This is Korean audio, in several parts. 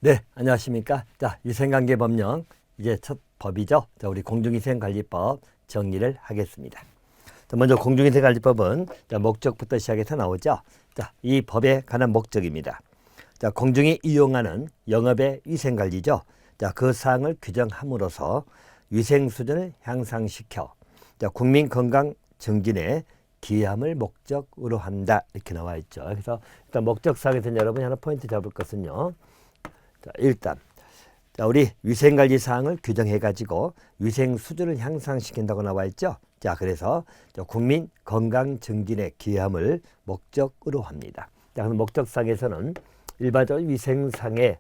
네, 안녕하십니까. 자, 위생관계 법령 이제 첫 법이죠. 자, 우리 공중위생관리법 정리를 하겠습니다. 자, 먼저 공중위생관리법은 자, 목적부터 시작해서 나오죠. 자, 이 법에 관한 목적입니다. 자, 공중이 이용하는 영업의 위생관리죠. 자, 그 사항을 규정함으로써 위생 수준을 향상시켜 자, 국민 건강 증진에 기함을 목적으로 한다 이렇게 나와 있죠. 그래서 일단 목적사항에서 여러분이 하나 포인트 잡을 것은요. 자, 일단 자, 우리 위생관리 사항을 규정해 가지고 위생 수준을 향상시킨다고 나와 있죠. 자, 그래서 국민 건강 증진에 기함을 목적으로 합니다. 자, 그럼 목적상에서는 일반적으로 위생상의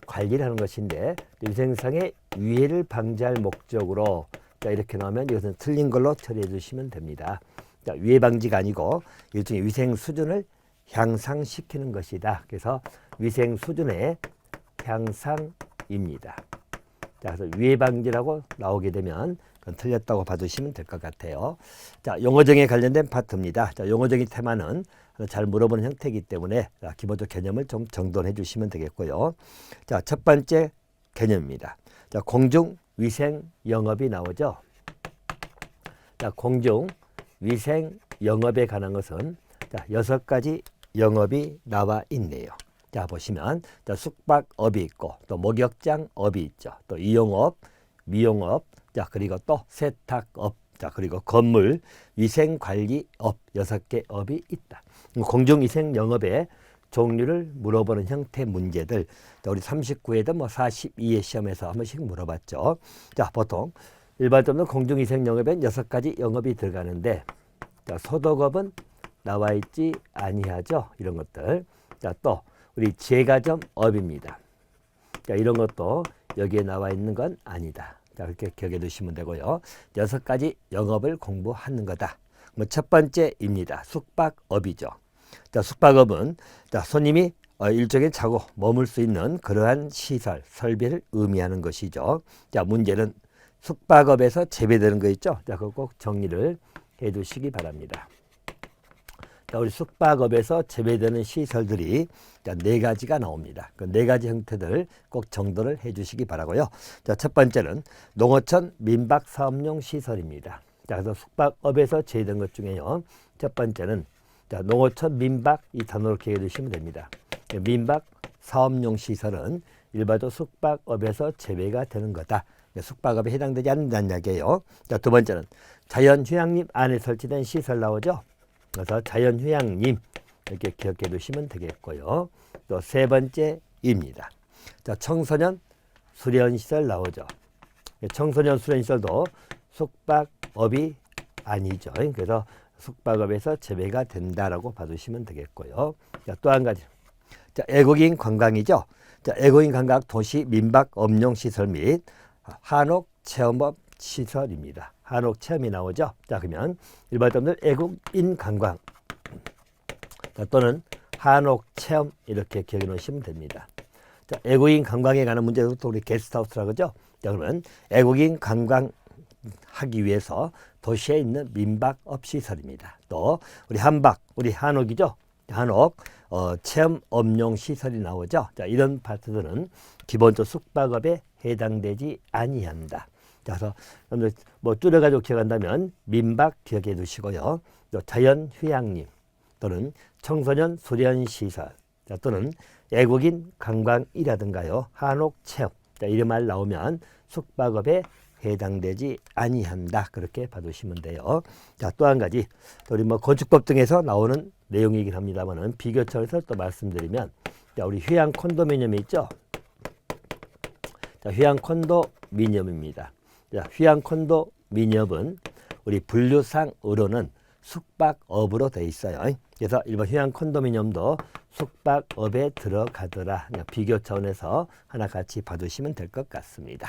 관리를 하는 것인데 위생상의 위해를 방지할 목적으로 자, 이렇게 나오면 이것은 틀린 걸로 처리해 주시면 됩니다. 자, 위해 방지가 아니고 일종의 위생 수준을 향상시키는 것이다. 그래서 위생 수준의 향상입니다. 자, 그래서 위해 방지라고 나오게 되면 그건 틀렸다고 봐주시면 될 것 같아요. 자, 용어정의에 관련된 파트입니다. 자, 용어정의 테마는 잘 물어보는 형태이기 때문에 기본적 개념을 좀 정돈해 주시면 되겠고요. 자, 첫 번째 개념입니다. 자, 공중 위생 영업이 나오죠. 자, 공중 위생 영업에 관한 것은 자, 6가지 영업이 나와 있네요. 자, 보시면 자, 숙박업이 있고 또 목욕장업이 있죠. 또 이용업, 미용업, 자, 그리고 또 세탁업, 자, 그리고 건물 위생관리업 6개 업이 있다. 공중위생 영업의 종류를 물어보는 형태 문제들 우리 39회든 뭐 42회 시험에서 한 번씩 물어봤죠. 자, 보통 일반적으로 공중위생 영업엔 6가지 영업이 들어가는데 자, 소독업은 나와 있지 아니하죠. 이런 것들. 자, 또 우리 제과점업입니다. 자, 이런 것도 여기에 나와 있는 건 아니다. 자, 그렇게 기억해 두시면 되고요. 6가지 영업을 공부하는 거다. 첫 번째입니다. 숙박업이죠. 자, 숙박업은 자, 손님이 일정에 자고 머물 수 있는 그러한 시설, 설비를 의미하는 것이죠. 자, 문제는 숙박업에서 제외되는 거 있죠. 자, 그거 꼭 정리를 해 두시기 바랍니다. 자, 우리 숙박업에서 제외되는 시설들이 자, 4가지가 나옵니다. 그 4가지 형태들 꼭 정도를 해 주시기 바라고요. 자, 첫 번째는 농어촌 민박 사업용 시설입니다. 자, 그래서 숙박업에서 제외된 것 중에요. 첫 번째는 자, 농어촌 민박 이 단어로 기억해 두시면 됩니다. 민박 사업용 시설은 일반적으로 숙박업에서 제외가 되는 거다. 숙박업에 해당되지 않는다는 이야기예요. 자, 두 번째는 자연휴양림 안에 설치된 시설 나오죠. 그래서 자연휴양림 이렇게 기억해 두시면 되겠고요. 또 세 번째입니다. 자, 청소년 수련시설 나오죠. 청소년 수련시설도 숙박업이 아니죠. 그래서 숙박업에서 제외가 된다라고 봐주시면 되겠고요. 자, 또 한 가지. 자, 애국인 관광이죠. 자, 애국인 관광 도시 민박 업용 시설 및 한옥 체험업 시설입니다. 한옥 체험이 나오죠. 자, 그러면 일반적으로 애국인 관광 또는 한옥 체험 이렇게 기억해 놓으시면 됩니다. 자, 애국인 관광에 관한 문제도 또 우리 게스트하우스라고 하죠. 자, 그러면 애국인 관광 하기 위해서 도시에 있는 민박업 시설입니다. 또 우리 한박, 우리 한옥이죠. 한옥 체험 업용 시설이 나오죠. 자, 이런 파트들은 기본적 숙박업에 해당되지 아니한다. 자, 그래서 뭐 줄여가지고 기억한다면 민박 기억해 두시고요. 또 자연휴양림 또는 청소년 수련시설 또는 애국인 관광이라든가요. 한옥체험 이런 말 나오면 숙박업에 해당되지 아니한다. 그렇게 봐두시면 돼요. 자, 또 한 가지 우리 뭐 건축법 등에서 나오는 내용이긴 합니다만은 비교 차원에서 또 말씀드리면 자, 우리 휴양 콘도미니엄이 있죠. 자, 휴양 콘도미니엄입니다. 자, 휴양 콘도미니엄은 우리 분류상으로는 숙박업으로 되어 있어요. 그래서 일반 휴양 콘도미니엄도 숙박업에 들어가더라. 비교 차원에서 하나 같이 봐두시면 될 것 같습니다.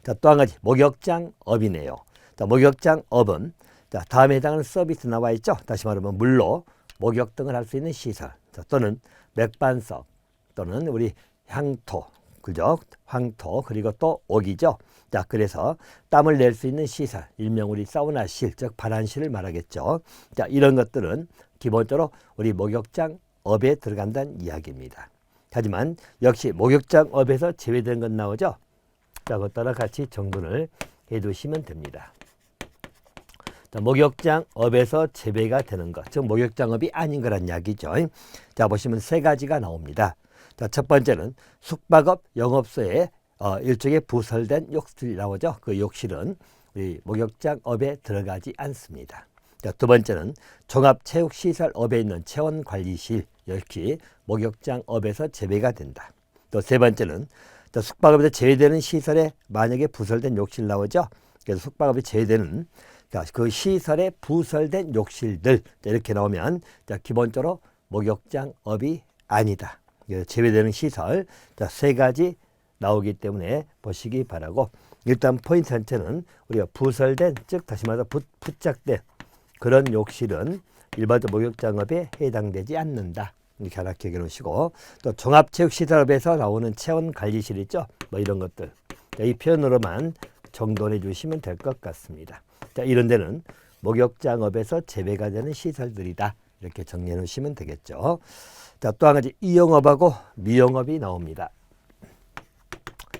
자, 또 한 가지 목욕장업이네요. 자, 목욕장업은 자, 다음에 해당하는 서비스 나와 있죠. 다시 말하면 물로 목욕 등을 할 수 있는 시설. 자, 또는 맥반석 또는 우리 향토, 그죠? 황토 그리고 또 옥이죠. 자, 그래서 땀을 낼 수 있는 시설, 일명 우리 사우나실, 즉 발안실을 말하겠죠. 자, 이런 것들은 기본적으로 우리 목욕장업에 들어간다는 이야기입니다. 하지만 역시 목욕장업에서 제외된 건 나오죠. 자, 그것 따라 같이 정분을 해두시면 됩니다. 자, 목욕장업에서 제외가 되는 것, 즉 목욕장업이 아닌 거란 이야기죠. 자, 보시면 세 가지가 나옵니다. 자, 첫 번째는 숙박업 영업소에 일종의 부설된 욕실이 나오죠. 그 욕실은 우리 목욕장업에 들어가지 않습니다. 자, 두 번째는 종합체육시설업에 있는 체온관리실, 역시 목욕장업에서 제외가 된다. 또 세 번째는 숙박업에서 제외되는 시설에 만약에 부설된 욕실 나오죠. 그래서 숙박업이 제외되는 그 시설에 부설된 욕실들 이렇게 나오면 기본적으로 목욕장업이 아니다. 제외되는 시설 세 가지 나오기 때문에 보시기 바라고, 일단 포인트 전체는 우리가 부설된, 즉 다시 말해서 부착된 그런 욕실은 일반적 목욕장업에 해당되지 않는다. 이렇게 하나 기억해 놓으시고, 또 종합체육시설업에서 나오는 체온관리실 있죠. 뭐 이런 것들. 이 표현으로만 정돈해 주시면 될 것 같습니다. 자, 이런 데는 목욕장업에서 제외가 되는 시설들이다. 이렇게 정리해 놓으시면 되겠죠. 자, 또 한 가지 이용업하고 미용업이 나옵니다.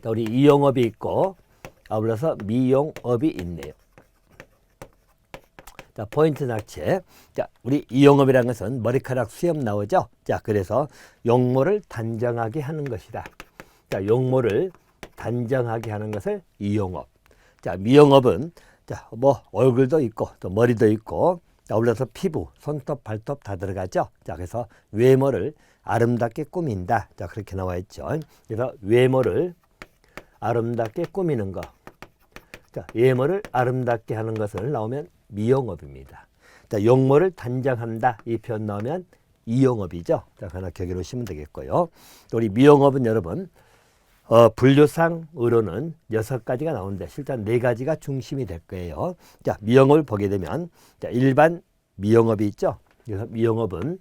자, 우리 이용업이 있고 아울러서 미용업이 있네요. 자, 포인트 낙체. 자, 우리 이용업이라는 것은 머리카락 수염 나오죠. 자, 그래서 용모를 단정하게 하는 것이다. 자, 용모를 단정하게 하는 것을 이용업. 자, 미용업은 뭐 얼굴도 있고 또 머리도 있고, 아울러서 피부, 손톱, 발톱 다 들어가죠. 자, 그래서 외모를 아름답게 꾸민다. 자, 그렇게 나와 있죠. 그래서 외모를 아름답게 꾸미는 것. 자, 외모를 아름답게 하는 것을 나오면 미용업입니다. 자, 용모를 단정한다. 이 표현 나오면 이용업이죠. 자, 하나 기억해 놓으시면 되겠고요. 또 우리 미용업은 여러분 분류상으로는 6가지가 나오는데 실제 4가지가 중심이 될 거예요. 자, 미용업을 보게 되면 일반 미용업이 있죠. 그래서 미용업은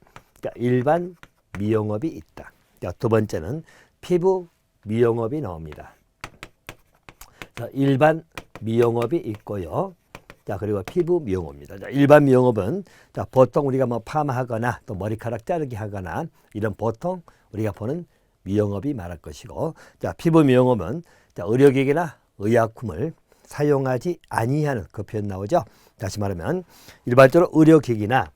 일반 미용업이 있다. 자, 두 번째는 피부 미용업이 나옵니다. 자, 일반 미용업이 있고요. 자, 그리고 피부 미용업입니다. 자, 일반 미용업은 보통 우리가 뭐 파마하거나 또 머리카락 자르기 하거나 이런 보통 우리가 보는 미용업이 말할 것이고, 자, 피부 미용업은 의료기기나 의약품을 사용하지 아니하는 그 표현 나오죠. 다시 말하면 일반적으로 의료기기나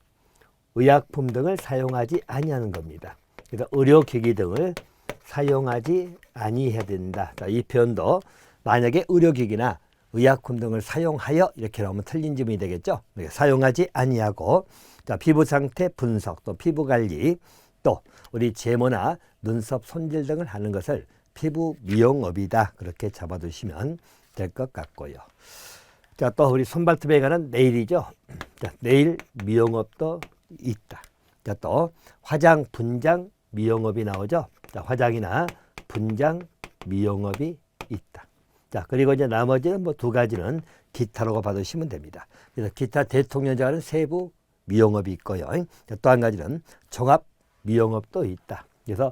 의약품 등을 사용하지 아니하는 겁니다. 그래서 의료기기 등을 사용하지 아니해야 된다. 자, 이 표현도 만약에 의료기기나 의약품 등을 사용하여 이렇게 나오면 틀린 지문이 되겠죠. 사용하지 아니하고, 자, 피부 상태 분석, 또 피부 관리, 또 우리 제모나 눈썹 손질 등을 하는 것을 피부 미용업이다. 그렇게 잡아두시면 될 것 같고요. 자, 또 우리 손발톱에 관한 네일이죠. 자, 네일 미용업도 있다. 자, 또 화장 분장 미용업이 나오죠. 자, 화장이나 분장 미용업이 있다. 자, 그리고 이제 나머지는 뭐 2가지는 기타라고 받으시면 됩니다. 그래서 기타 대통령자는 세부 미용업이 있고요. 또 한 가지는 종합 미용업도 있다. 그래서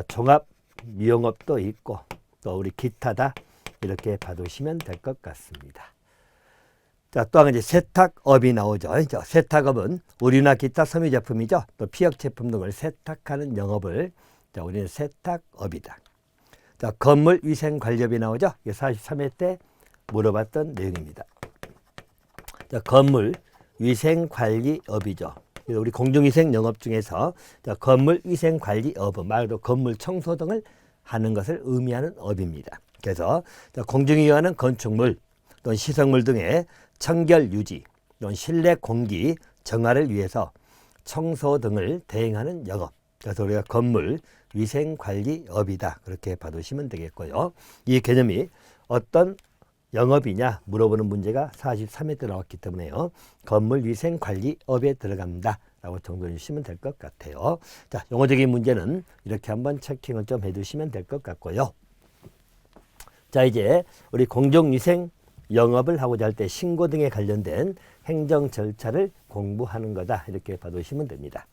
종합 미용업도 있고 또 우리 기타다 이렇게 봐두시면 될 것 같습니다. 자, 또 한 가지 세탁업이 나오죠. 세탁업은 우리나 기타 섬유 제품이죠. 또 피혁 제품 등을 세탁하는 영업을 우리는 세탁업이다. 자, 건물 위생 관리업이 나오죠. 43회 때 물어봤던 내용입니다. 자, 건물 위생 관리업이죠. 우리 공중위생 영업 중에서 건물 위생 관리업은 말 그대로 건물 청소 등을 하는 것을 의미하는 업입니다. 그래서 공중위와는 건축물 또는 시설물 등의 청결 유지 또는 실내 공기 정화를 위해서 청소 등을 대행하는 영업. 그래서 우리가 건물 위생 관리업이다. 그렇게 봐두시면 되겠고요. 이 개념이 어떤 영업이냐 물어보는 문제가 43회 때 나왔기 때문에요. 건물 위생 관리업에 들어간다 라고 정리해 주시면 될 것 같아요. 자, 용어적인 문제는 이렇게 한번 체킹을 좀 해두시면 될 것 같고요. 자, 이제 우리 공정위생 영업을 하고자 할 때 신고 등에 관련된 행정 절차를 공부하는 거다. 이렇게 봐두시면 됩니다.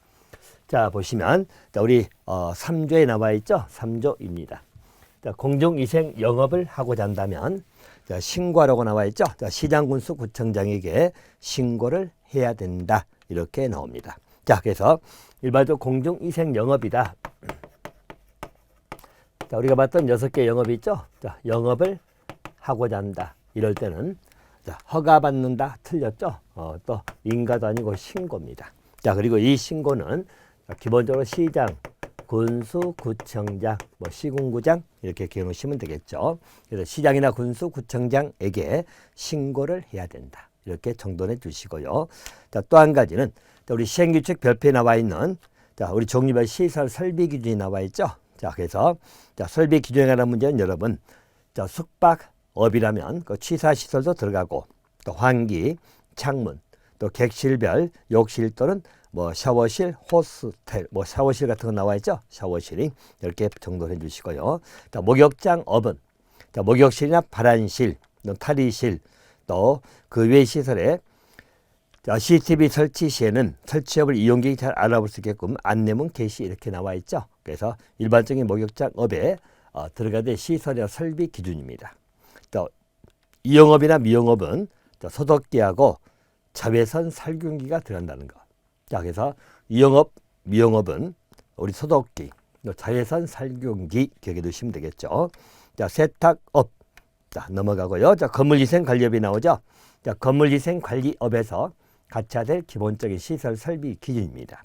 자, 보시면 우리 3조에 나와 있죠. 3조입니다. 공정위생 영업을 하고자 한다면 신고하라고 나와 있죠. 시장군수 구청장에게 신고를 해야 된다. 이렇게 나옵니다. 자, 그래서 일반적으로 공정위생 영업이다. 자, 우리가 봤던 6개 영업이 있죠. 자, 영업을 하고자 한다. 이럴 때는 자, 허가받는다. 틀렸죠. 또 인가도 아니고 신고입니다. 자, 그리고 이 신고는 기본적으로 시장, 군수, 구청장, 뭐 시군구장 이렇게 기억해 놓으시면 되겠죠. 그래서 시장이나 군수, 구청장에게 신고를 해야 된다. 이렇게 정돈해 주시고요. 자, 또 한 가지는 우리 시행규칙 별표에 나와 있는 자, 우리 종류별 시설 설비 기준이 나와 있죠. 자, 그래서 자, 설비 기준에 관한 문제는 여러분 자, 숙박업이라면 그 취사 시설도 들어가고 또 환기, 창문, 또 객실별 욕실 또는 뭐 샤워실, 호스텔, 뭐 샤워실 같은 거 나와 있죠. 샤워실이 이렇게 정돈해 주시고요. 자, 목욕장 업은 자, 목욕실이나 발안실, 또 탈의실, 또 그 외 시설에 자, CCTV 설치 시에는 설치업을 이용객이 잘 알아볼 수 있게끔 안내문 게시 이렇게 나와 있죠. 그래서 일반적인 목욕장 업에 들어가야 시설이나 설비 기준입니다. 또 이용업이나 미용업은 소독기하고 자외선 살균기가 들어간다는 것. 자, 그래서 이용업, 미용업은 우리 소독기, 자외선 살균기 기억해 두시면 되겠죠. 자, 세탁업. 자, 넘어가고요. 자, 건물위생관리업이 나오죠. 자, 건물위생관리업에서 갖춰야 될 기본적인 시설 설비 기준입니다.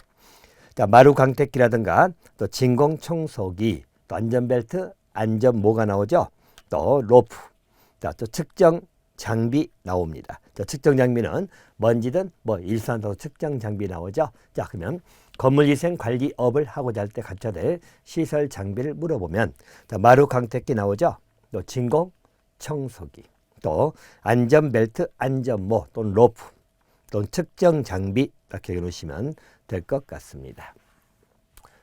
자, 마루 광택기라든가 또 진공 청소기, 또 안전벨트, 안전모가 나오죠. 또 로프. 자, 또 측정 장비 나옵니다. 자, 측정 장비는 먼지든 뭐 일산도 측정 장비 나오죠. 자, 그러면 건물위생 관리업을 하고자 할 때 갖춰야 될 시설 장비를 물어보면 자, 마루 광택기 나오죠. 또 진공 청소기, 또 안전벨트, 안전모 또는 로프, 또는 측정 장비 이렇게 해놓으시면 될 것 같습니다.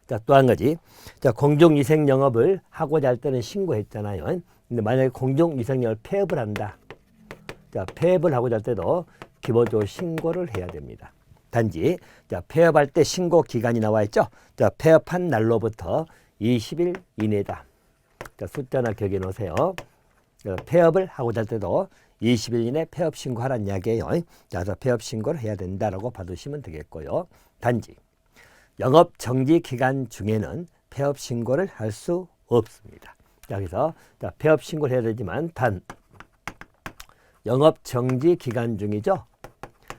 자, 또 한 가지. 자, 공중위생 영업을 하고자 할 때는 신고했잖아요. 근데 만약에 공중위생 영업을 폐업을 한다. 자, 폐업을 하고자 할 때도 기본적으로 신고를 해야 됩니다. 단지 자, 폐업할 때 신고 기간이 나와 있죠. 자, 폐업한 날로부터 20일 이내다. 자, 숫자나 기억해 놓으세요. 폐업을 하고자 할 때도 20일 이내 폐업 신고하라는 이야기예요. 자, 그래서 폐업 신고를 해야 된다라고 봐두시면 되겠고요. 단지 영업 정지 기간 중에는 폐업 신고를 할 수 없습니다. 자, 그래서 자, 폐업 신고를 해야 되지만 단 영업 정지 기간 중이죠.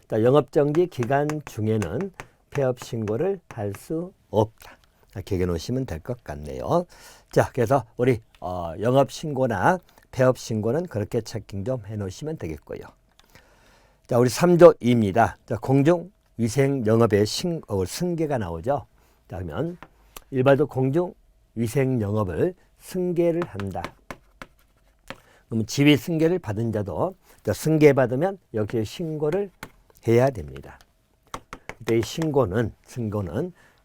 자, 영업 정지 기간 중에는 폐업 신고를 할 수 없다. 기억해 놓으시면 될 것 같네요. 자, 그래서 우리 영업 신고나 폐업 신고는 그렇게 체킹 좀 해 놓으시면 되겠고요. 자, 우리 3조 2입니다. 자, 공중 위생 영업의 승계가 나오죠. 자, 그러면 일반적 공중 위생 영업을 승계를 한다. 그러면 지위 승계를 받은 자도 승계 받으면 역시 신고를 해야 됩니다. 그때 신고는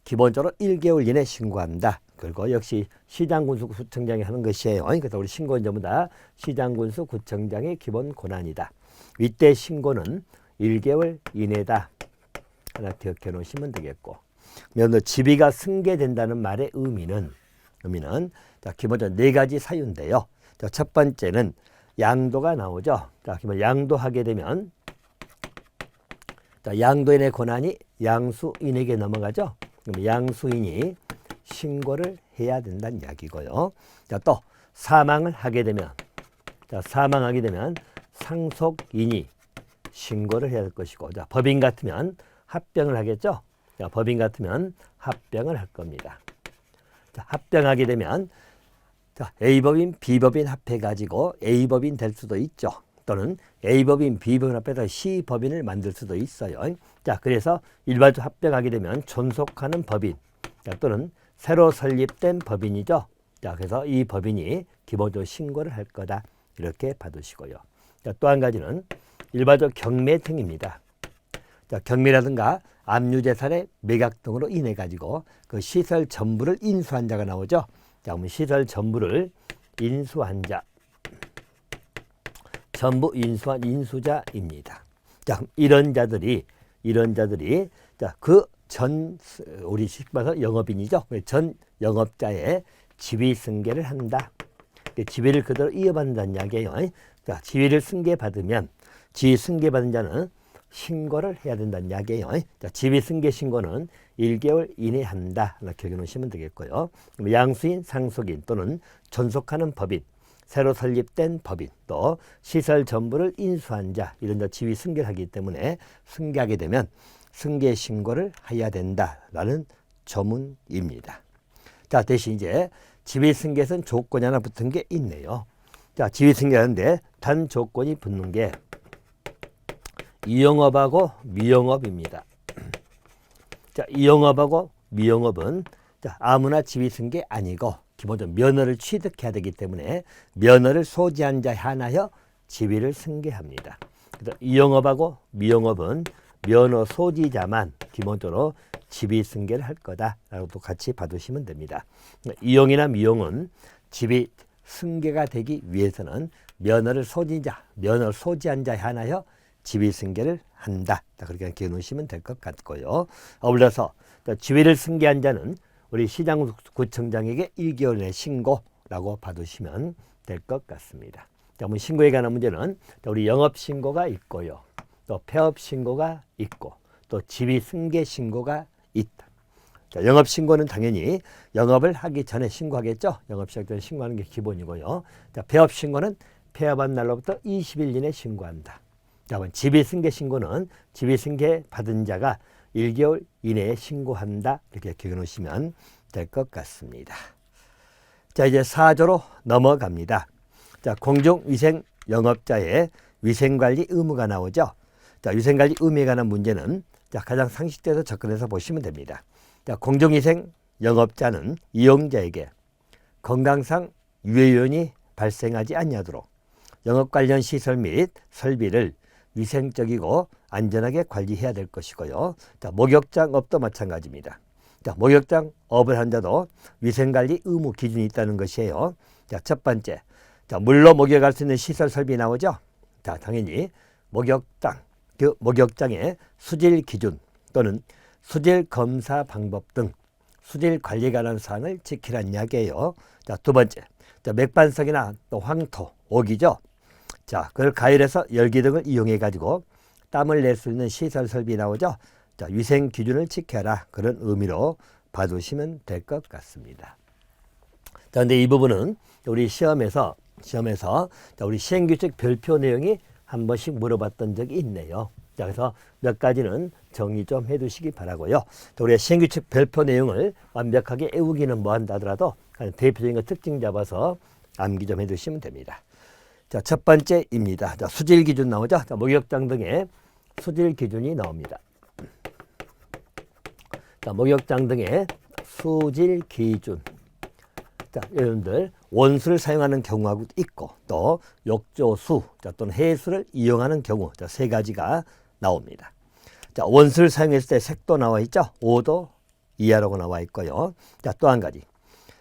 기본적으로 1개월 이내 신고한다. 그리고 역시 시장군수 구청장이 하는 것이에요. 그래서 우리 신고는 전부 다 시장군수 구청장의 기본 권한이다. 이때 신고는 1개월 이내다. 하나 기억해 놓으시면 되겠고. 그러면 지위가 승계된다는 말의 의미는 자, 기본적으로 4가지 사유인데요. 자, 첫 번째는 양도가 나오죠. 자, 그러면 양도하게 되면 자, 양도인의 권한이 양수인에게 넘어가죠. 그럼 양수인이 신고를 해야 된다는 이야기고요. 자, 또 사망을 하게 되면 사망하게 되면 상속인이 신고를 해야 될 것이고, 자, 법인 같으면 합병을 하겠죠. 자, 법인 같으면 합병을 할 겁니다. 자, 합병하게 되면 자, A법인, B법인 합해가지고 A법인 될 수도 있죠. 또는 A법인, B법인 합해서 C법인을 만들 수도 있어요. 자, 그래서 일반적으로 합병하게 되면 존속하는 법인, 자, 또는 새로 설립된 법인이죠. 자, 그래서 이 법인이 기본적으로 신고를 할 거다. 이렇게 봐두시고요. 자, 또 한 가지는 일반적 경매 등입니다. 자, 경매라든가 압류재산의 매각 등으로 인해 가지고 그 시설 전부를 인수한 자가 나오죠. 자, 그러면 시설 전부를 인수한 자, 전부 인수한 인수자입니다. 자, 이런 자들이 자, 그 전 우리 쉽게 말해서 영업인이죠. 전 영업자의 지위 승계를 한다. 지위를 그대로 이어받는다는 이야기예요. 자, 지위를 승계받으면 지위 승계받은 자는 신고를 해야 된다는 이야기예요. 자, 지위승계 신고는 1개월 이내에 한다. 이렇게 기억해 놓으시면 되겠고요. 양수인, 상속인 또는 존속하는 법인, 새로 설립된 법인, 또 시설 전부를 인수한 자 이런 지위 승계를 하기 때문에 승계하게 되면 승계 신고를 해야 된다라는 조문입니다. 자, 대신 이제 지위 승계에서는 조건이 하나 붙은 게 있네요. 자, 지위 승계하는데 단 조건이 붙는 게 이영업하고 미영업입니다. 자, 이영업하고 미영업은 자, 아무나 지위 승계 아니고 기본적으로 면허를 취득해야 되기 때문에 면허를 소지한 자에 한하여 지위를 승계합니다. 그래서 이영업하고 미영업은 면허 소지자만 기본적으로 지위 승계를 할 거다라고 또 같이 봐두시면 됩니다. 이영이나 미영은 지위 승계가 되기 위해서는 면허를 소지한 자에 한하여 지위 승계를 한다. 그렇게 기억해 놓으시면 될 것 같고요. 아울러서 지위를 승계한 자는 우리 시장구청장에게 1개월 내 신고라고 봐두시면 될 것 같습니다. 자, 신고에 관한 문제는 우리 영업신고가 있고요. 또 폐업신고가 있고 또 지위승계 신고가 있다. 자, 영업신고는 당연히 영업을 하기 전에 신고하겠죠. 영업 시작 전에 신고하는 게 기본이고요. 자, 폐업신고는 폐업한 날로부터 20일 이내 신고한다. 자, 지위승계 신고는 지위승계 받은 자가 1개월 이내에 신고한다. 이렇게 기억해 놓으시면 될 것 같습니다. 자, 이제 4조로 넘어갑니다. 자, 공중위생 영업자의 위생관리 의무가 나오죠. 자, 위생관리 의무에 관한 문제는 자, 가장 상식적으로 접근해서 보시면 됩니다. 자, 공중위생 영업자는 이용자에게 건강상 유해 요인이 발생하지 않도록 영업 관련 시설 및 설비를 위생적이고 안전하게 관리해야 될 것이고요. 자, 목욕장업도 마찬가지입니다. 자, 목욕장 업을 한 자도 위생관리 의무 기준이 있다는 것이에요. 자, 첫 번째, 자, 물로 목욕할 수 있는 시설 설비 나오죠. 자, 당연히 목욕장, 그 목욕장의 수질 기준 또는 수질 검사 방법 등 수질 관리에 관한 사항을 지키라는 이야기예요. 자, 두 번째, 자, 맥반석이나 또 황토, 옥이죠. 자, 그걸 가열해서 열기 등을 이용해 가지고 땀을 낼 수 있는 시설 설비 나오죠. 자, 위생 기준을 지켜라. 그런 의미로 봐두시면 될 것 같습니다. 자, 근데 이 부분은 우리 시험에서 자, 우리 시행규칙 별표 내용이 한 번씩 물어봤던 적이 있네요. 자, 그래서 몇 가지는 정리 좀 해두시기 바라고요. 자, 우리 시행규칙 별표 내용을 완벽하게 외우기는 뭐한다 하더라도 대표적인 거 특징 잡아서 암기 좀 해두시면 됩니다. 자, 첫 번째입니다. 자, 수질 기준 나오죠. 자, 목욕장 등의 수질 기준이 나옵니다. 자, 목욕장 등의 수질 기준. 자, 여러분들 원수를 사용하는 경우가 있고 또 욕조수 또는 해수를 이용하는 경우 자, 세 가지가 나옵니다. 자, 원수를 사용했을 때 색도 나와 있죠. 5도 이하라고 나와 있고요. 자, 또 한 가지.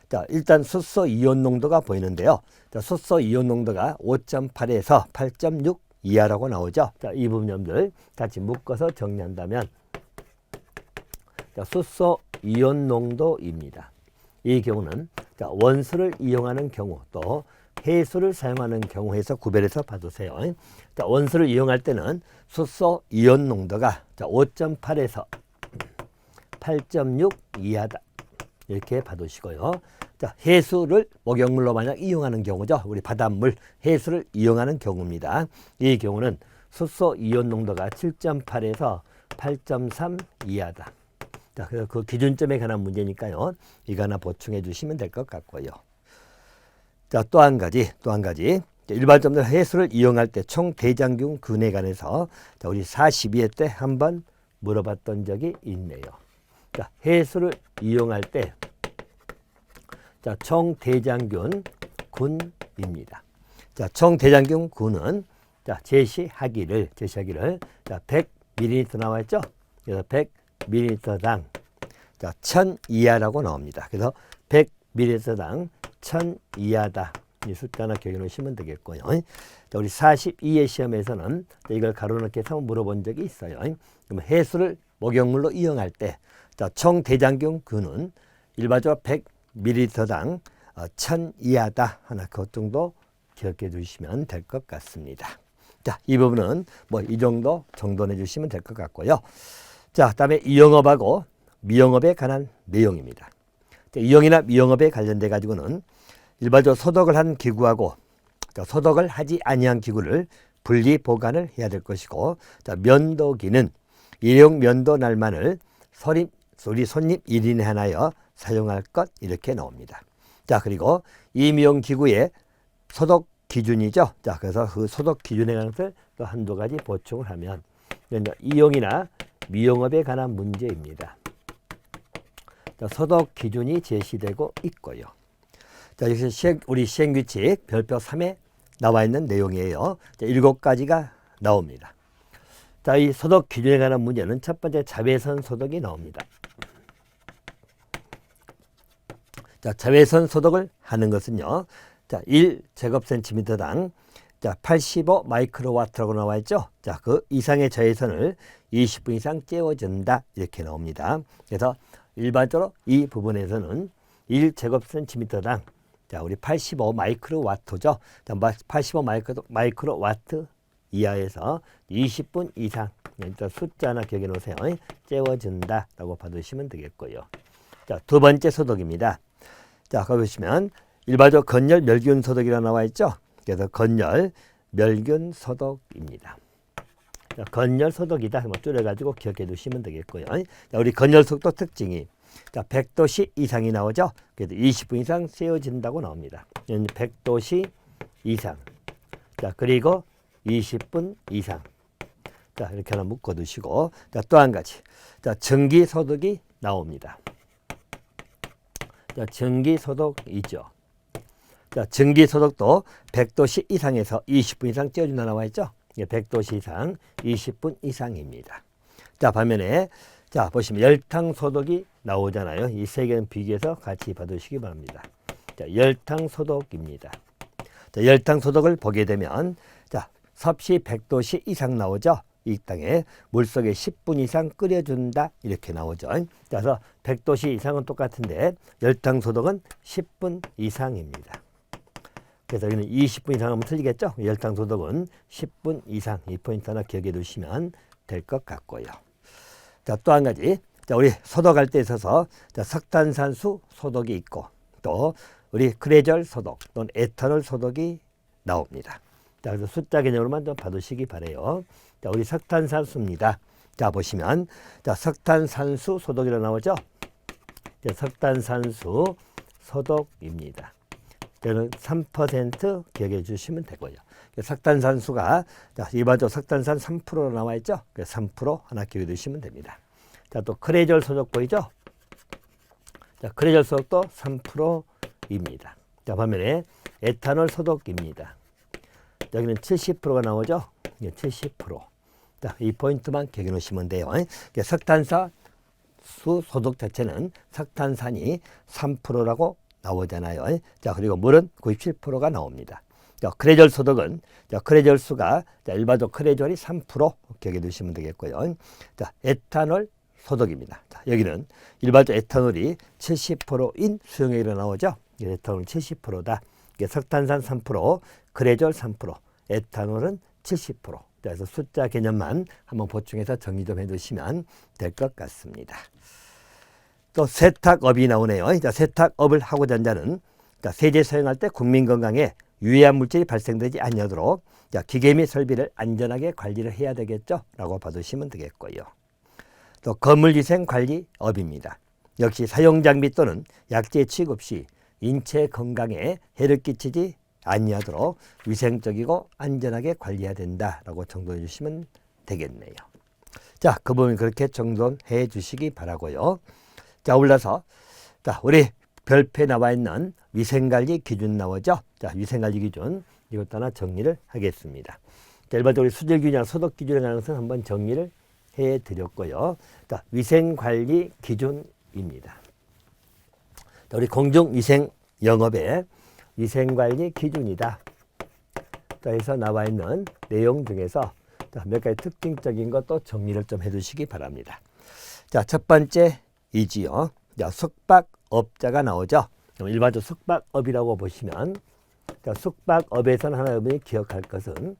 자, 일단 수소 이온 농도가 보이는데요. 자, 수소 이온 농도가 5.8에서 8.6 이하라고 나오죠. 자, 이 부분들 같이 묶어서 정리한다면 자, 수소 이온 농도입니다. 이 경우는 자, 원수를 이용하는 경우 또 해수를 사용하는 경우에서 구별해서 봐두세요. 자, 원수를 이용할 때는 수소 이온 농도가 5.8에서 8.6 이하다. 이렇게 봐두시고요. 자, 해수를 목욕물로 만약 이용하는 경우죠. 우리 바닷물, 해수를 이용하는 경우입니다. 이 경우는 수소 이온 농도가 7.8에서 8.3 이하다. 자, 그래서 그 기준점에 관한 문제니까요. 이거 하나 보충해 주시면 될 것 같고요. 자, 또 한 가지. 일반적으로 해수를 이용할 때 총 대장균 균에 관해서 자, 우리 42회 때 한번 물어봤던 적이 있네요. 자, 해수를 이용할 때 자, 총 대장균 균입니다. 자, 총 대장균 균은 자, 제시하기를 자, 100ml 나와 있죠? 그래서 100ml당 자, 1000 이하라고 나옵니다. 그래서 100ml당 1000 이하다. 이 숫자 하나 기억해 놓으시면 되겠고요. 자, 우리 42회 시험에서는 이걸 가로넣기 해서 물어본 적이 있어요. 그럼 해수를 목욕물로 이용할 때 자, 총 대장균 균은 일반적으로 100ml당 1000 이하다. 하나 그것 정도 기억해 두시면 될 것 같습니다. 자, 이 부분은 뭐 이 정도 정돈해 주시면 될 것 같고요. 자, 그다음에 유영업하고 미영업에 관한 내용입니다. 유영이나 미영업에 관련돼 가지고는 일반적으로 소독을 한 기구하고 소독을 하지 아니한 기구를 분리 보관을 해야 될 것이고, 자, 면도기는 일회용 면도 날만을 우리 손님 1인에 하나여 사용할 것 이렇게 나옵니다. 자, 그리고 이 미용 기구의 소독 기준이죠. 자, 그래서 그 소독 기준에 관한 것을 또 한두 가지 보충을 하면 이용이나 미용업에 관한 문제입니다. 자, 소독 기준이 제시되고 있고요. 자, 여기서 우리 시행규칙 별표 3에 나와 있는 내용이에요. 자, 7가지가 나옵니다. 자, 이 소독 기준에 관한 문제는 첫 번째 자외선 소독이 나옵니다. 자, 자외선 소독을 하는 것은요. 자, 1제곱센티미터당 자, 85 마이크로와트라고 나와 있죠. 자, 그 이상의 자외선을 20분 이상 쬐어준다 이렇게 나옵니다. 그래서 일반적으로 이 부분에서는 1제곱센티미터당 자, 우리 85 마이크로와트죠. 자, 85 마이크로와트 이하에서 20분 이상 숫자 하나 기억해 놓으세요. 쬐어준다라고 받으시면 되겠고요. 자, 두 번째 소독입니다. 자, 거기 보시면 일반적 건열 멸균 소독이라고 나와 있죠. 그래서 건열 멸균 소독입니다. 자, 건열 소독이다. 뭐 줄여가지고 기억해 두시면 되겠고요. 자, 우리 건열 소독 특징이 자, 100도씨 이상이 나오죠. 그래서 20분 이상 쐬어진다고 나옵니다. 100도씨 이상. 자, 그리고 20분 이상. 자, 이렇게 하나 묶어 두시고, 자, 또 한 가지. 자, 전기 소독이 나옵니다. 자, 전기 소독이죠. 자, 전기 소독도 100도씨 이상에서 20분 이상 쬐어준다 나와 있죠. 100도씨 이상, 20분 이상입니다. 자, 반면에 자, 보시면 열탕 소독이 나오잖아요. 이 세 개는 비교해서 같이 봐두시기 바랍니다. 자, 열탕 소독입니다. 자, 열탕 소독을 보게 되면 자, 섭씨 100도씨 이상 나오죠. 이 땅에 물속에 10분 이상 끓여준다 이렇게 나오죠. 그래서 100도씨 이상은 똑같은데 열탕 소독은 10분 이상입니다. 그래서 여기는 20분 이상 하면 틀리겠죠. 열탕 소독은 10분 이상, 이 포인트 하나 기억해 두시면 될 것 같고요. 자, 또 한 가지. 자, 우리 소독할 때 있어서 자, 석탄산수 소독이 있고 또 우리 크레졸 소독 또는 에탄올 소독이 나옵니다. 자, 그래서 숫자 개념으로만 좀 봐두시기 바래요. 자, 우리 석탄산수입니다. 자, 보시면 자, 석탄산수 소독이라고 나오죠. 자, 석탄산수 소독입니다. 저는 3% 기억해 주시면 되고요. 석탄산수가 자, 일반적으로 석탄산 3%로 나와 있죠. 3% 하나 기억해 두시면 됩니다. 자, 또 크레졸 소독 보이죠? 자, 크레졸 소독도 3%입니다. 자, 반면에 에탄올 소독입니다. 여기는 70%가 나오죠. 70%. 자, 이 포인트만 기억해 놓으시면 돼요. 석탄산 수 소독 자체는 석탄산이 3%라고 나오잖아요. 자, 그리고 물은 97%가 나옵니다. 자, 크레졸 소독은 자, 크레졸 수가 자, 일반적 크레졸이 3% 기억해 두시면 되겠고요. 자, 에탄올 소독입니다. 자, 여기는 일반적 에탄올이 70%인 수용액으로 나오죠. 에탄올은 70%다. 석탄산 3%, 크레졸 3%, 에탄올은 70%. 그래서 숫자 개념만 한번 보충해서 정리 좀 해두시면 될 것 같습니다. 또 세탁업이 나오네요. 자, 세탁업을 하고자 하는 자는 자, 세제 사용할 때 국민 건강에 유해한 물질이 발생되지 않도록 자, 기계 및 설비를 안전하게 관리를 해야 되겠죠. 라고 봐두시면 되겠고요. 또 건물위생관리업입니다. 역시 사용장비 또는 약재 취급 시 인체 건강에 해를 끼치지 아니하도록 위생적이고 안전하게 관리해야 된다라고 정돈해 주시면 되겠네요. 자, 그 부분 그렇게 정돈해 주시기 바라고요. 자, 올라서 자, 우리 별표에 나와 있는 위생관리 기준 나오죠. 자, 위생관리 기준 이것도 하나 정리를 하겠습니다. 자, 일반적으로 수질균이나 소독 기준에 관한 것은 한번 정리를 해드렸고요. 자, 위생관리 기준입니다. 자, 우리 공중위생영업의 위생관리 기준이다. 자, 여기서 나와 있는 내용 중에서 자, 몇 가지 특징적인 것도 정리를 좀 해두시기 바랍니다. 자, 첫 번째이지요. 자, 숙박업자가 나오죠. 일반적으로 숙박업이라고 보시면 자, 숙박업에서는 하나 여러분이 기억할 것은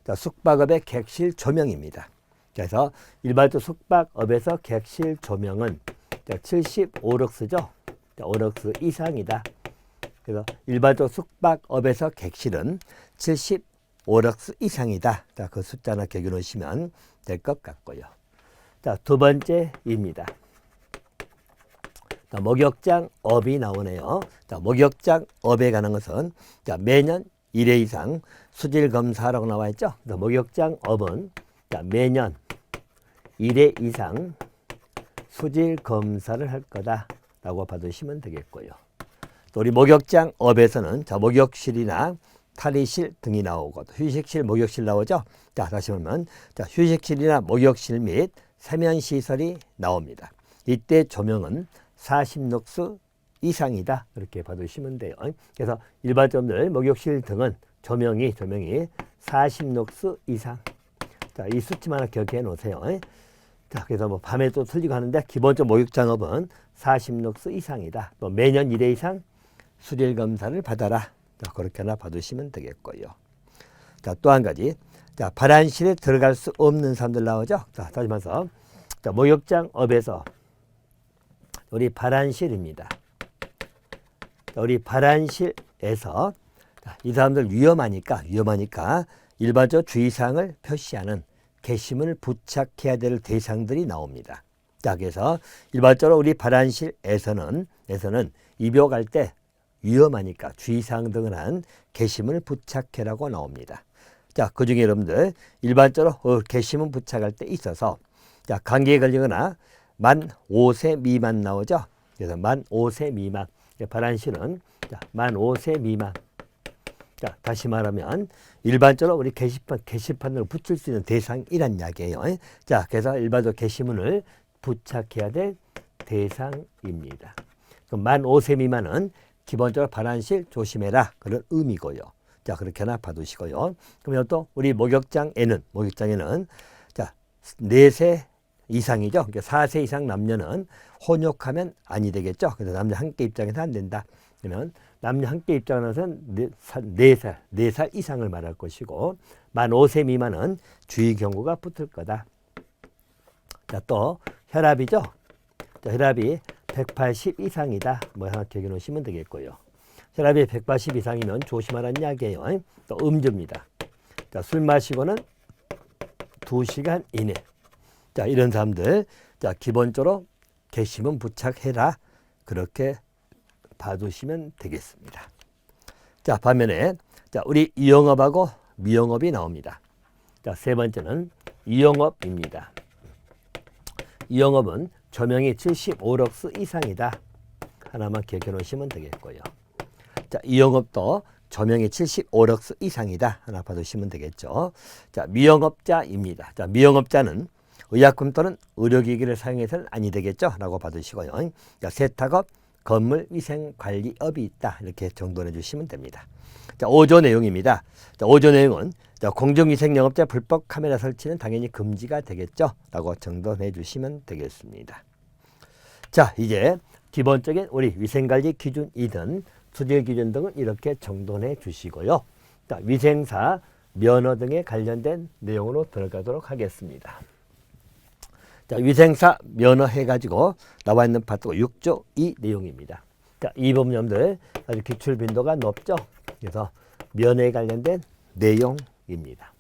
자, 숙박업의 객실 조명입니다. 그래서 일반적 숙박업에서 객실 조명은 75럭스죠. 5럭스 이상이다. 그래서 일반적 숙박업에서 객실은 75럭스 이상이다. 자, 그 숫자 하나 기억해 놓으시면 될 것 같고요. 자, 두 번째입니다. 자, 목욕장업이 나오네요. 자, 목욕장업에 관한 것은 자, 매년 1회 이상 수질 검사라고 나와 있죠. 그래서 목욕장업은 자, 매년 1회 이상 수질 검사를 할 거다라고 받으시면 되겠고요. 또 우리 목욕장업에서는 자, 목욕실이나 탈의실 등이 나오고 휴식실, 목욕실 나오죠. 자, 다시 보면 자, 휴식실이나 목욕실 및 세면 시설이 나옵니다. 이때 조명은 40럭스 이상이다. 그렇게 받으시면 돼요. 그래서 일반적으로 목욕실 등은 조명이 40럭스 이상. 자, 이 수치만 하나 기억해 놓으세요. 자, 그래서 뭐 밤에 또 틀리고 하는데 기본적 목욕장업은 40럭스 이상이다. 또 매년 1회 이상 수질 검사를 받아라. 자, 그렇게 하나 받으시면 되겠고요. 자, 또 한 가지. 자, 발안실에 들어갈 수 없는 사람들 나오죠. 자, 다시 말해서 자, 목욕장업에서 우리 발안실입니다. 자, 우리 발안실에서 자, 이 사람들 위험하니까 일반적 주의사항을 표시하는 게시문을 부착해야 될 대상들이 나옵니다. 자, 그래서 일반적으로 우리 발안실에서는 입욕할 때 위험하니까 주의사항 등을 한 게시문을 부착해라고 나옵니다. 자, 그 중에 여러분들 일반적으로 게시문 부착할 때 있어서 자, 감기에 걸리거나 만 5세 미만 나오죠. 그래서 만 5세 미만 발안실은 자, 만 5세 미만. 자, 다시 말하면 일반적으로 우리 게시판을 붙일 수 있는 대상이란 이야기예요. 자, 그래서 일반적으로 게시문을 부착해야 될 대상입니다. 그럼 만 5세 미만은 기본적으로 발안실 조심해라 그런 의미고요. 자, 그렇게 하나 봐두시고요. 그러면 또 우리 목욕장에는 자, 4세 이상이죠. 그러니까 4세 이상 남녀는 혼욕하면 아니 되겠죠. 그래서 남녀 함께 입장해서 안 된다. 그러면 남녀 함께 입장하는 4살 이상을 말할 것이고 만 5세 미만은 주의 경고가 붙을 거다. 자, 또 혈압이죠. 자, 혈압이 180 이상이다. 뭐 하나 기억해 놓으시면 되겠고요. 혈압이 180 이상이면 조심하라는 이야기예요. 또 음주입니다. 자, 술 마시고는 2시간 이내. 자, 이런 사람들 자, 기본적으로 게시문 부착해라. 그렇게 봐두시면 되겠습니다. 자, 반면에 자, 우리 이용업하고 미용업이 나옵니다. 자, 세 번째는 이용업입니다. 이용업은 조명이 75럭스 이상이다. 하나만 기억해 놓으시면 되겠고요. 자, 이용업도 조명이 75럭스 이상이다. 하나 봐두시면 되겠죠. 자, 미용업자입니다. 자, 미용업자는 의약품 또는 의료기기를 사용해서는 아니 되겠죠. 라고 받으시고요. 자, 세탁업, 건물위생관리업이 있다. 이렇게 정돈해 주시면 됩니다. 자, 5조 내용입니다. 자, 5조 내용은 자, 공정위생영업자 불법 카메라 설치는 당연히 금지가 되겠죠. 라고 정돈해 주시면 되겠습니다. 자, 이제 기본적인 우리 위생관리 기준이든 수질 기준 등은 이렇게 정돈해 주시고요. 자, 위생사, 면허 등에 관련된 내용으로 들어가도록 하겠습니다. 자, 위생사 면허 해가지고 나와 있는 파트가 6조 2 내용입니다. 자, 이 부분들 아주 기출 빈도가 높죠. 그래서 면허에 관련된 내용입니다.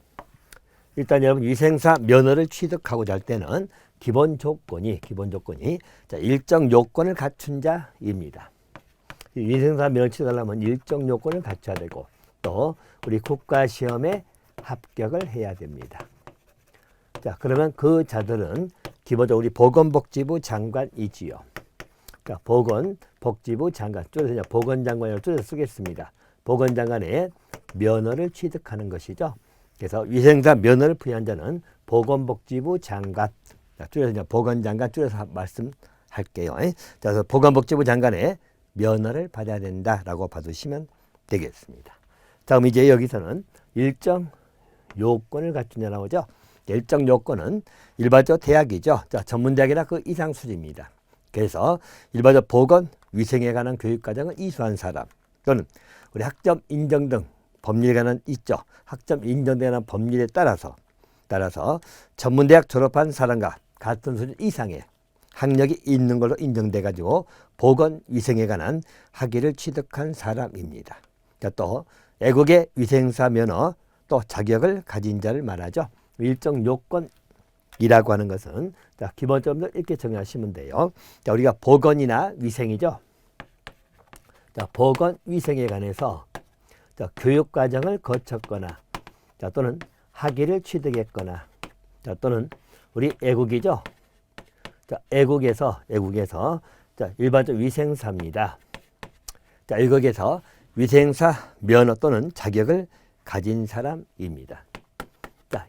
일단 여러분 위생사 면허를 취득하고자 할 때는 기본 조건이 자, 일정 요건을 갖춘 자입니다. 위생사 면허를 취득하려면 일정 요건을 갖춰야 되고 또 우리 국가시험에 합격을 해야 됩니다. 자, 그러면 그 자들은 기본적으로 우리 보건복지부 장관이지요. 자, 보건복지부 장관, 줄여서 보건장관이라고 줄여서 쓰겠습니다. 보건장관의 면허를 취득하는 것이죠. 그래서 위생사 면허를 부여한 자는 보건복지부 장관, 자, 줄여서 보건장관 줄여서 말씀할게요. 자, 그래서 보건복지부 장관의 면허를 받아야 된다라고 봐두시면 되겠습니다. 자, 그럼 이제 여기서는 일정 요건을 갖춘 자 나오죠. 일정 요건은 일반적 대학이죠. 자, 전문대학이나 그 이상 수준입니다. 그래서 일반적 보건, 위생에 관한 교육과정을 이수한 사람 또는 우리 학점 인정 등 법률에 관한 있죠. 학점 인정되는 법률에 따라서 전문대학 졸업한 사람과 같은 수준 이상의 학력이 있는 걸로 인정돼 가지고 보건위생에 관한 학위를 취득한 사람입니다. 또 애국의 위생사 면허 또 자격을 가진 자를 말하죠. 일정 요건이라고 하는 것은 기본적으로 이렇게 정의하시면 돼요. 우리가 보건이나 위생이죠. 보건위생에 관해서 교육과정을 거쳤거나 또는 학위를 취득했거나 또는 우리 애국이죠. 애국에서 일반적 위생사입니다. 애국에서 위생사 면허 또는 자격을 가진 사람입니다.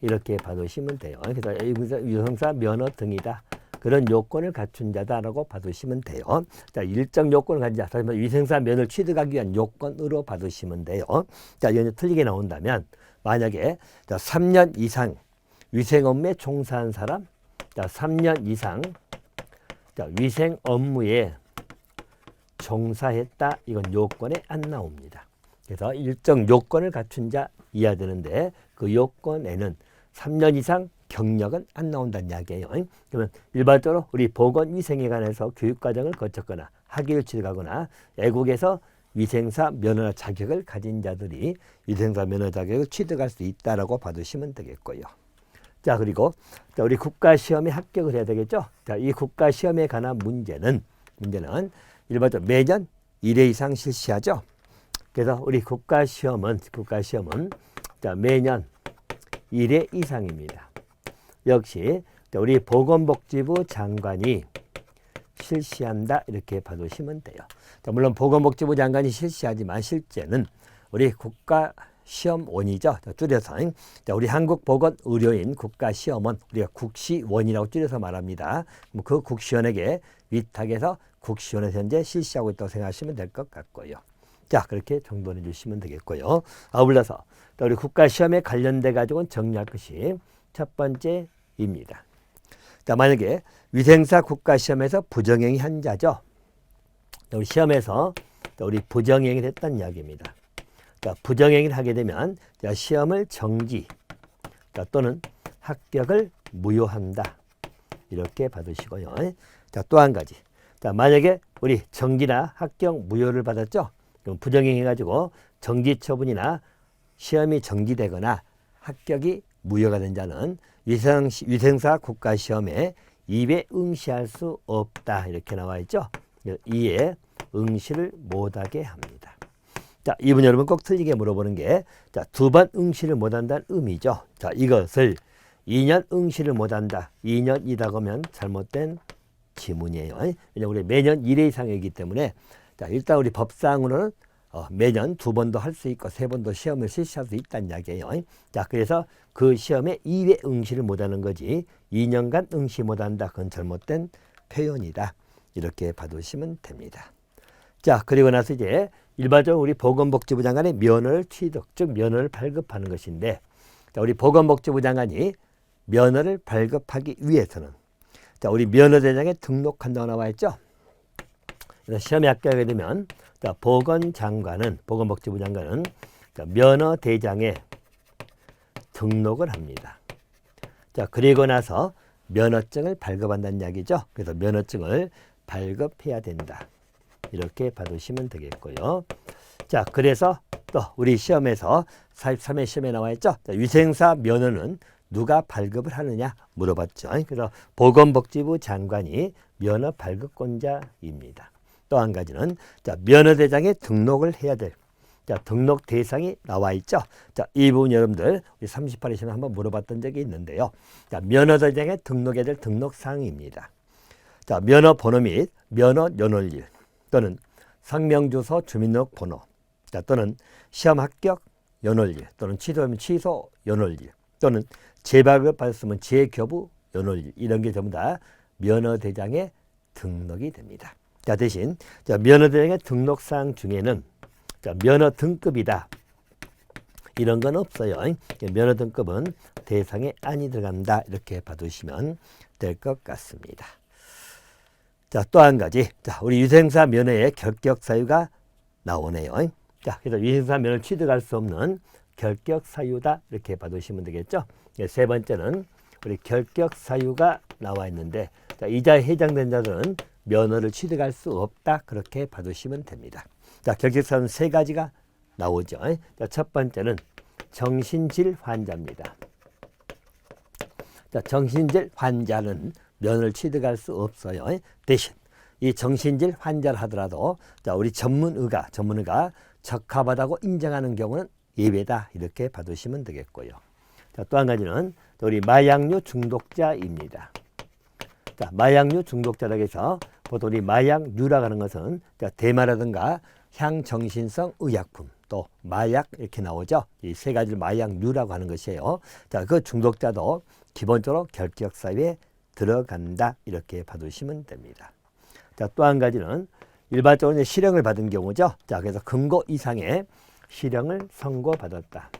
이렇게 봐두시면 돼요. 그래서 위생사 면허 등이다. 그런 요건을 갖춘 자다라고 봐두시면 돼요. 일정 요건을 가진 자, 다시 말해 위생사 면허를 취득하기 위한 요건으로 봐두시면 돼요. 이게 틀리게 나온다면 만약에 3년 이상 위생 업무에 종사한 사람, 3년 이상 위생 업무에 종사했다. 이건 요건에 안 나옵니다. 그래서 일정 요건을 갖춘 자 이해야 되는데 그 요건에는 3년 이상 경력은 안 나온다는 이야기예요. 그러면 일반적으로 우리 보건위생에 관해서 교육과정을 거쳤거나 학위를 취득하거나 애국에서 위생사 면허 자격을 가진 자들이 위생사 면허 자격을 취득할 수 있다라고 봐두시면 되겠고요. 그리고 우리 국가시험에 합격을 해야 되겠죠. 이 국가시험에 관한 문제는 일반적으로 매년 1회 이상 실시하죠. 그래서 우리 국가시험은 매년 1회 이상입니다. 역시 우리 보건복지부 장관이 실시한다 이렇게 봐두시면 돼요. 물론 보건복지부 장관이 실시하지만 실제는 우리 국가시험원이죠. 줄여서 우리 한국보건의료인 국가시험원 우리가 국시원이라고 줄여서 말합니다. 그 국시원에게 위탁해서 국시원에서 현재 실시하고 있다고 생각하시면 될 것 같고요. 그렇게 정돈해 주시면 되겠고요. 아울러서 우리 국가시험에 관련돼 가지고는 정리할 것이 첫 번째입니다. 만약에 위생사 국가시험에서 부정행위 한 자죠. 우리 시험에서 우리 부정행위를 했다는 이야기입니다. 부정행위를 하게 되면 시험을 정지 또는 합격을 무효한다. 이렇게 받으시고요. 또 한 가지. 만약에 우리 정지나 합격 무효를 받았죠. 그럼 부정행위 가지고 정지 처분이나 시험이 정지되거나 합격이 무효가 된 자는 위생사 국가시험에 2회 응시할 수 없다. 이렇게 나와 있죠. 2회 응시를 못하게 합니다. 이분 여러분 꼭 틀리게 물어보는 게 두 번 응시를 못한다는 의미죠. 이것을 2년 응시를 못한다. 2년이다 하면 잘못된 지문이에요. 왜냐하면 우리 매년 1회 이상이기 때문에 일단 우리 법상으로는 매년 2번도 할 수 있고 3번도 시험을 실시할 수 있다는 이야기예요. 그래서 그 시험에 2회 응시를 못하는 거지 2년간 응시 못한다. 그건 잘못된 표현이다. 이렇게 봐두시면 됩니다. 그리고 나서 이제 일반적으로 우리 보건복지부 장관의 면허를 취득, 즉 면허를 발급하는 것인데 우리 보건복지부 장관이 면허를 발급하기 위해서는 우리 면허대장에 등록한다고 나와 있죠. 그래서 시험에 합격하게 되면 보건복지부 장관은 면허대장에 등록을 합니다. 그리고 나서 면허증을 발급한다는 이야기죠. 그래서 면허증을 발급해야 된다. 이렇게 봐두시면 되겠고요. 그래서 또 우리 시험에서 43회 시험에 나와 있죠. 위생사 면허는 누가 발급을 하느냐 물어봤죠. 그래서 보건복지부 장관이 면허 발급권자입니다. 또 한 가지는 면허대장에 등록을 해야 될 등록 대상이 나와 있죠. 이 부분 여러분들 우리 38회 시험에 한번 물어봤던 적이 있는데요. 면허대장에 등록해야 될 등록사항입니다. 면허 번호 및 면허 연월일 또는 성명주소 주민등록번호 또는 시험 합격 연월일 또는 취소하면 취소 연월일 또는 재발급 받았으면 재교부 연월일 이런 게 전부 다 면허대장에 등록이 됩니다. 대신 면허대장의 등록사항 중에는 면허 등급이다. 이런 건 없어요. 면허 등급은 대상에 안이 들어간다. 이렇게 봐두시면 될 것 같습니다. 또 한 가지. 우리 위생사 면허의 결격 사유가 나오네요. 자, 그래서 위생사 면허를 취득할 수 없는 결격 사유다 이렇게 봐두시면 되겠죠. 세 번째는 우리 결격 사유가 나와 있는데 자, 이자에 해당된 자들은 면허를 취득할 수 없다 그렇게 봐두시면 됩니다. 자, 결격 사유는 세 가지가 나오죠. 자, 첫 번째는 정신질 환자입니다. 자, 정신질 환자는 면허를 취득할 수 없어요. 대신 이 정신질 환자를 하더라도 자, 우리 전문의가 적합하다고 인정하는 경우는 예외다 이렇게 봐두시면 되겠고요. 자, 또 한 가지는 우리 마약류 중독자입니다. 자, 마약류 중독자라고 해서 보통 우리 마약류라고 하는 것은 자, 대마라든가 향정신성 의약품 또 마약 이렇게 나오죠. 이 세 가지를 마약류라고 하는 것이에요. 자, 그 중독자도 기본적으로 결격 사유에 들어간다 이렇게 봐두시면 됩니다. 자, 또 한 가지는 일반적으로 이제 실형을 받은 경우죠. 자, 그래서 금고 이상의 실형을 선고받았다.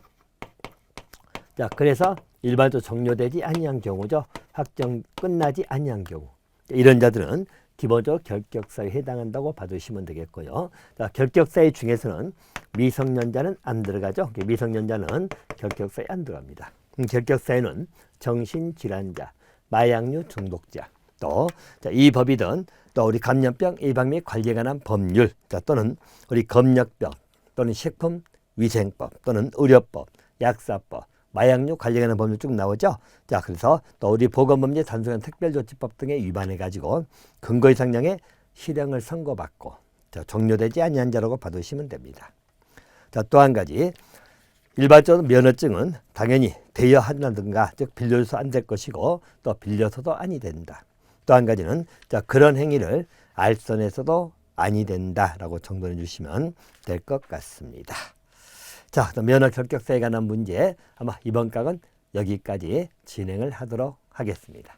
자, 그래서 일반적으로 종료되지 아니한 경우죠. 확정 끝나지 아니한 경우. 이런 자들은 기본적으로 결격사유에 해당한다고 봐두시면 되겠고요. 자, 결격사유 중에서는 미성년자는 안 들어가죠. 미성년자는 결격사유에 안 들어갑니다. 결격사유는 정신질환자, 마약류 중독자, 또 이 법이든 또 우리 감염병 예방 및 관리에 관한 법률, 자, 또는 우리 검역병 또는 식품위생법 또는 의료법, 약사법, 마약류 관리에 관한 법률 쭉 나오죠. 자, 그래서 또 우리 보건범죄 단속형 특별조치법 등에 위반해 가지고 근거 이상량의 실형을 선고받고 자, 종료되지 아니한 자라고 봐두시면 됩니다. 자, 또 한 가지 일반적으로 면허증은 당연히 대여한다든가 즉 빌려줘서 안 될 것이고 또 빌려서도 아니 된다. 또 한 가지는 자, 그런 행위를 알선해서도 아니 된다라고 정돈해 주시면 될 것 같습니다. 자, 면허 결격사유에 관한 문제 아마 이번 강은 여기까지 진행을 하도록 하겠습니다.